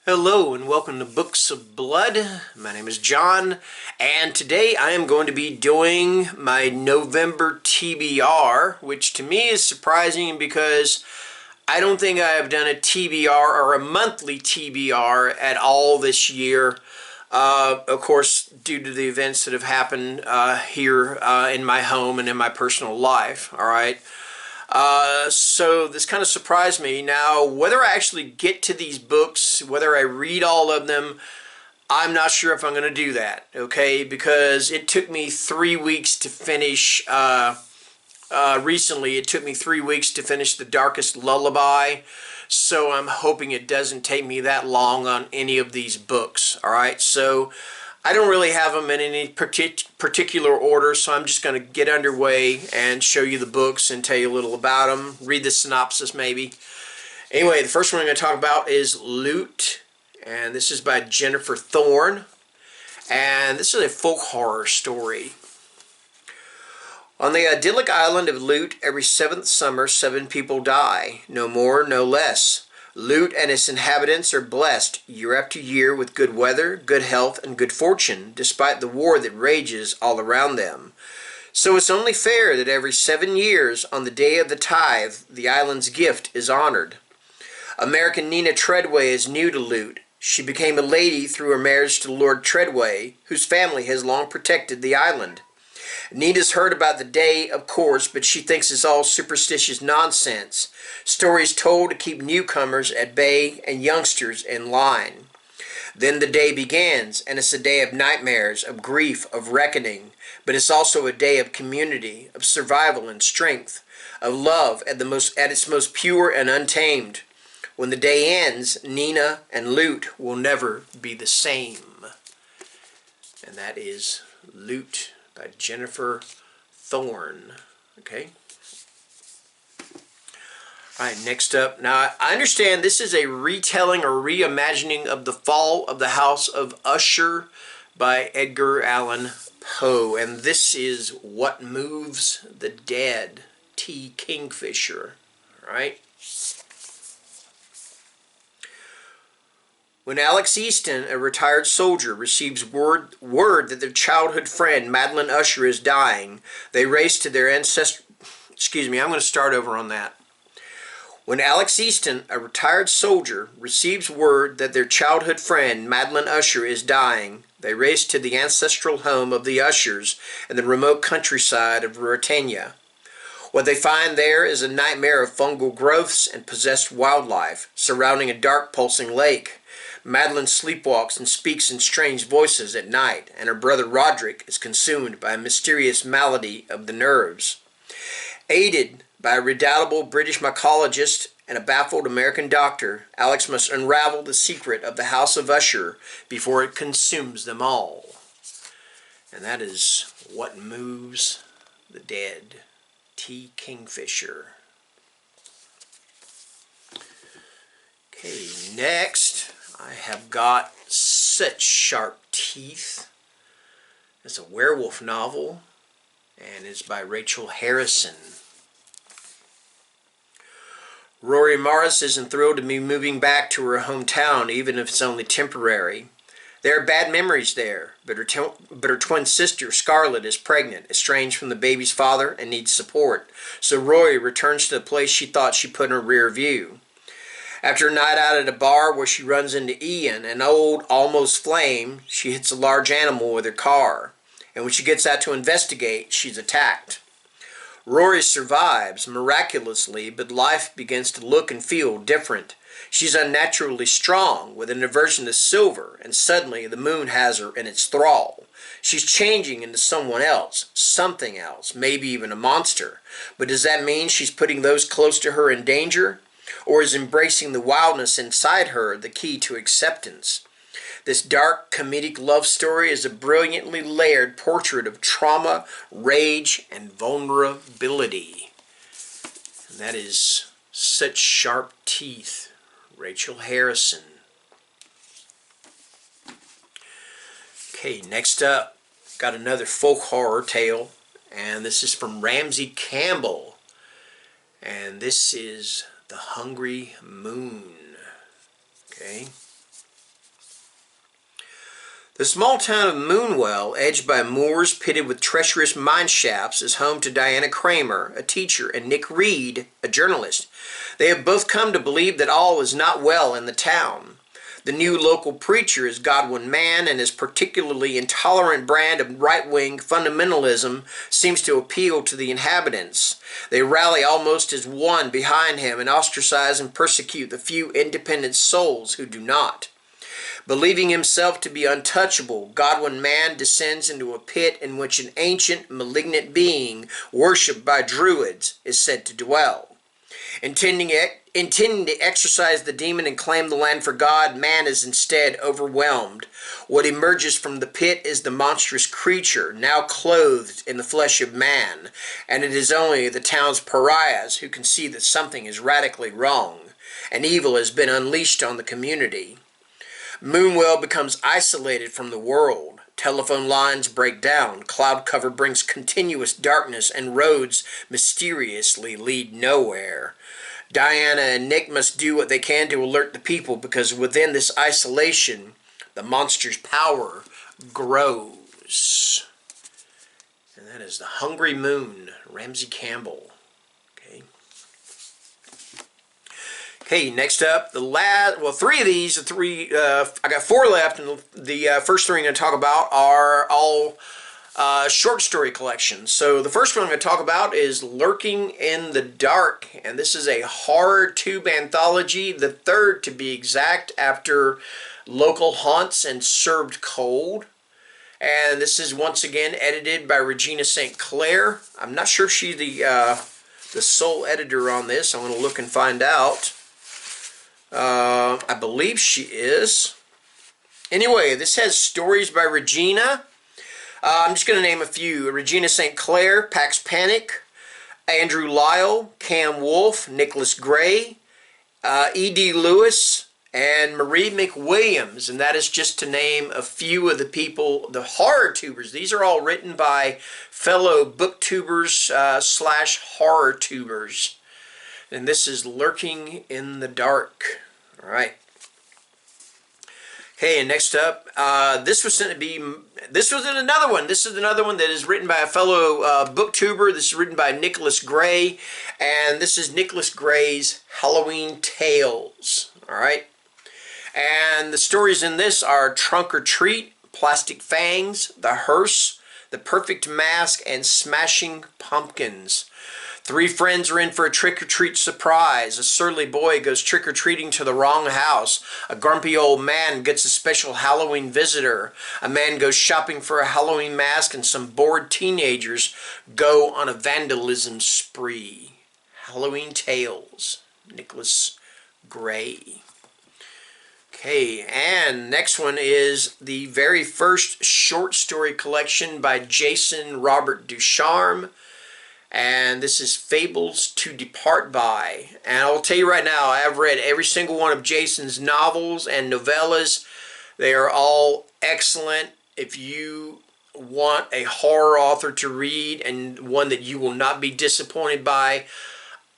Hello and welcome to Books of Blood. My name is John, and today I am going to be doing my November TBR, which to me is surprising because I don't think I have done a TBR or a monthly TBR at all this year. Of course, due to the events that have happened here in my home and in my personal life, all right? So this kind of surprised me. Now, whether I actually get to these books, whether I read all of them, I'm not sure if I'm going to do that, okay? Because it took me 3 weeks to finish, recently it took me 3 weeks to finish The Darkest Lullaby. So I'm hoping it doesn't take me that long on any of these books, all right? So I don't really have them in any particular order, so I'm just going to get underway and show you the books and tell you a little about them, read the synopsis maybe. Anyway, the first one I'm going to talk about is Loot, and this is by Jennifer Thorne, and this is a folk horror story. On the idyllic island of Loot, every 7th summer, 7 people die, no more, no less. Loot and its inhabitants are blessed year after year with good weather, good health, and good fortune, despite the war that rages all around them. So it's only fair that every 7 years, on the day of the tithe, the island's gift is honored. American Nina Treadway is new to Loot. She became a lady through her marriage to Lord Treadway, whose family has long protected the island. Nina's heard about the day, of course, but she thinks it's all superstitious nonsense. Stories told to keep newcomers at bay and youngsters in line. Then the day begins, and it's a day of nightmares, of grief, of reckoning. But it's also a day of community, of survival and strength, of love at its most pure and untamed. When the day ends, Nina and Loot will never be the same. And that is Loot by Jennifer Thorne. Okay. Alright, next up. Now, I understand this is a retelling or reimagining of The Fall of the House of Usher by Edgar Allan Poe. And this is What Moves the Dead, T. Kingfisher. Alright. When Alex Easton, a retired soldier, receives word that their childhood friend, Madeline Usher, is dying, they race to their ancestral... Excuse me, I'm going to start over on that. When Alex Easton, a retired soldier, receives word that their childhood friend, Madeline Usher, is dying, they race to the ancestral home of the Ushers in the remote countryside of Ruritania. What they find there is a nightmare of fungal growths and possessed wildlife surrounding a dark pulsing lake. Madeline sleepwalks and speaks in strange voices at night, and her brother Roderick is consumed by a mysterious malady of the nerves. Aided by a redoubtable British mycologist and a baffled American doctor, Alex must unravel the secret of the House of Usher before it consumes them all. And that is What Moves the Dead, T. Kingfisher. Okay, next I have got Such Sharp Teeth. It's a werewolf novel, and it's by Rachel Harrison. Rory Morris isn't thrilled to be moving back to her hometown, even if it's only temporary. There are bad memories there, but her twin sister, Scarlett, is pregnant, estranged from the baby's father, and needs support. So Rory returns to the place she thought she put in her rear view. After a night out at a bar where she runs into Ian, an old, almost flame, she hits a large animal with her car. And when she gets out to investigate, she's attacked. Rory survives, miraculously, but life begins to look and feel different. She's unnaturally strong, with an aversion to silver, and suddenly the moon has her in its thrall. She's changing into someone else, something else, maybe even a monster. But does that mean she's putting those close to her in danger? Or is embracing the wildness inside her the key to acceptance? This dark, comedic love story is a brilliantly layered portrait of trauma, rage, and vulnerability. And that is Such Sharp Teeth, Rachel Harrison. Okay, next up, got another folk horror tale, and this is from Ramsey Campbell. And this is The Hungry Moon. Okay. The small town of Moonwell, edged by moors pitted with treacherous mine shafts, is home to Diana Kramer, a teacher, and Nick Reed, a journalist. They have both come to believe that all is not well in the town. The new local preacher is Godwin Mann, and his particularly intolerant brand of right-wing fundamentalism seems to appeal to the inhabitants. They rally almost as one behind him and ostracize and persecute the few independent souls who do not. Believing himself to be untouchable, Godwin Mann descends into a pit in which an ancient, malignant being, worshipped by druids, is said to dwell. Intending to exorcise the demon and claim the land for God, man is instead overwhelmed. What emerges from the pit is the monstrous creature, now clothed in the flesh of man, and it is only the town's pariahs who can see that something is radically wrong, and evil has been unleashed on the community. Moonwell becomes isolated from the world. Telephone lines break down, cloud cover brings continuous darkness, and roads mysteriously lead nowhere. Diana and Nick must do what they can to alert the people, because within this isolation, the monster's power grows. And that is The Hungry Moon, Ramsey Campbell. Okay, next up, three of these, I got four left, and the first three I'm going to talk about are all short story collections. So the first one I'm going to talk about is Lurking in the Dark, and this is a horror tube anthology, the third to be exact, after Local Haunts and Served Cold. And this is once again edited by Regina St. Clair. I'm not sure if she's the sole editor on this. I'm going to look and find out. I believe she is. Anyway, this has stories by Regina. I'm just going to name a few. Regina St. Clair, Pax Panic, Andrew Lyle, Cam Wolfe, Nicholas Gray, E.D. Lewis, and Marie McWilliams. And that is just to name a few of the people, the horror tubers. These are all written by fellow booktubers / horror tubers. And this is Lurking in the Dark. All right. Okay, and next up, this was another one. This is another one that is written by a fellow booktuber. This is written by Nicholas Gray, and this is Nicholas Gray's Halloween Tales. All right. And the stories in this are Trunk or Treat, Plastic Fangs, The Hearse, The Perfect Mask, and Smashing Pumpkins. Three friends are in for a trick-or-treat surprise. A surly boy goes trick-or-treating to the wrong house. A grumpy old man gets a special Halloween visitor. A man goes shopping for a Halloween mask, and some bored teenagers go on a vandalism spree. Halloween Tales, Nicholas Gray. Okay, and next one is the very first short story collection by Jason Robert Ducharme. And this is Fables to Depart By. And I'll tell you right now, I have read every single one of Jason's novels and novellas. They are all excellent. If you want a horror author to read and one that you will not be disappointed by,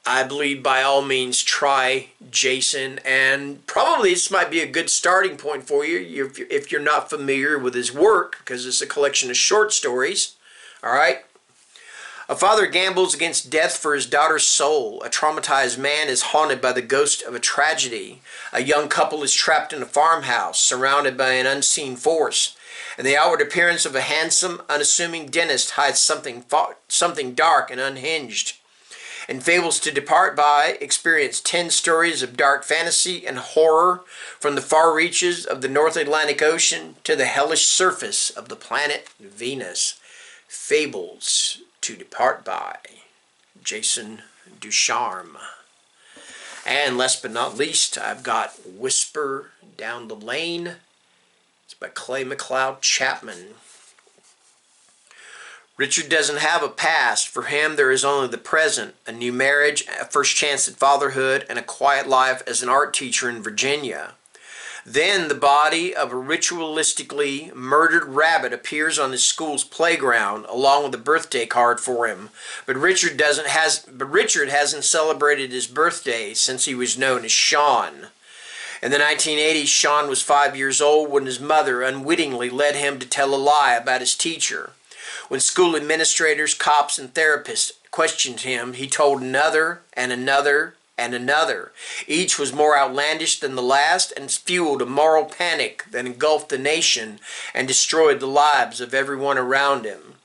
I believe by all means try Jason. And probably this might be a good starting point for you if you're not familiar with his work, because it's a collection of short stories. All right. A father gambles against death for his daughter's soul. A traumatized man is haunted by the ghost of a tragedy. A young couple is trapped in a farmhouse, surrounded by an unseen force. And the outward appearance of a handsome, unassuming dentist hides something dark and unhinged. In Fables to Depart By, experience 10 stories of dark fantasy and horror from the far reaches of the North Atlantic Ocean to the hellish surface of the planet Venus. Fables to Depart By, Jason Ducharme. And last but not least, I've got Whisper Down the Lane. It's by Clay McLeod Chapman. Richard doesn't have a past. For him, there is only the present, a new marriage, a first chance at fatherhood, and a quiet life as an art teacher in Virginia. Then the body of a ritualistically murdered rabbit appears on his school's playground, along with a birthday card for him. But Richard hasn't celebrated his birthday since he was known as Sean. In the 1980s, Sean was 5 years old when his mother unwittingly led him to tell a lie about his teacher. When school administrators, cops, and therapists questioned him, he told another and another and another. Each was more outlandish than the last and fueled a moral panic that engulfed the nation and destroyed the lives of everyone around him.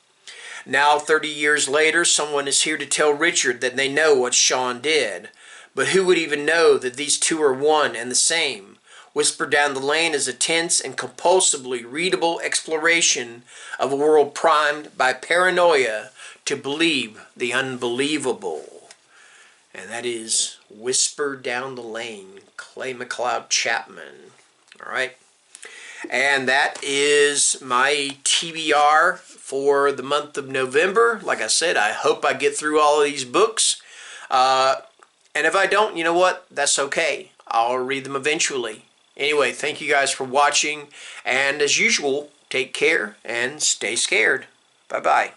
Now, 30 years later, someone is here to tell Richard that they know what Sean did. But who would even know that these two are one and the same? Whisper Down the Lane is a tense and compulsively readable exploration of a world primed by paranoia to believe the unbelievable. And that is Whisper Down the Lane, Clay McLeod Chapman. All right. And that is my TBR for the month of November. Like I said, I hope I get through all of these books. And if I don't, you know what? That's okay. I'll read them eventually. Anyway, thank you guys for watching. And as usual, take care and stay scared. Bye-bye.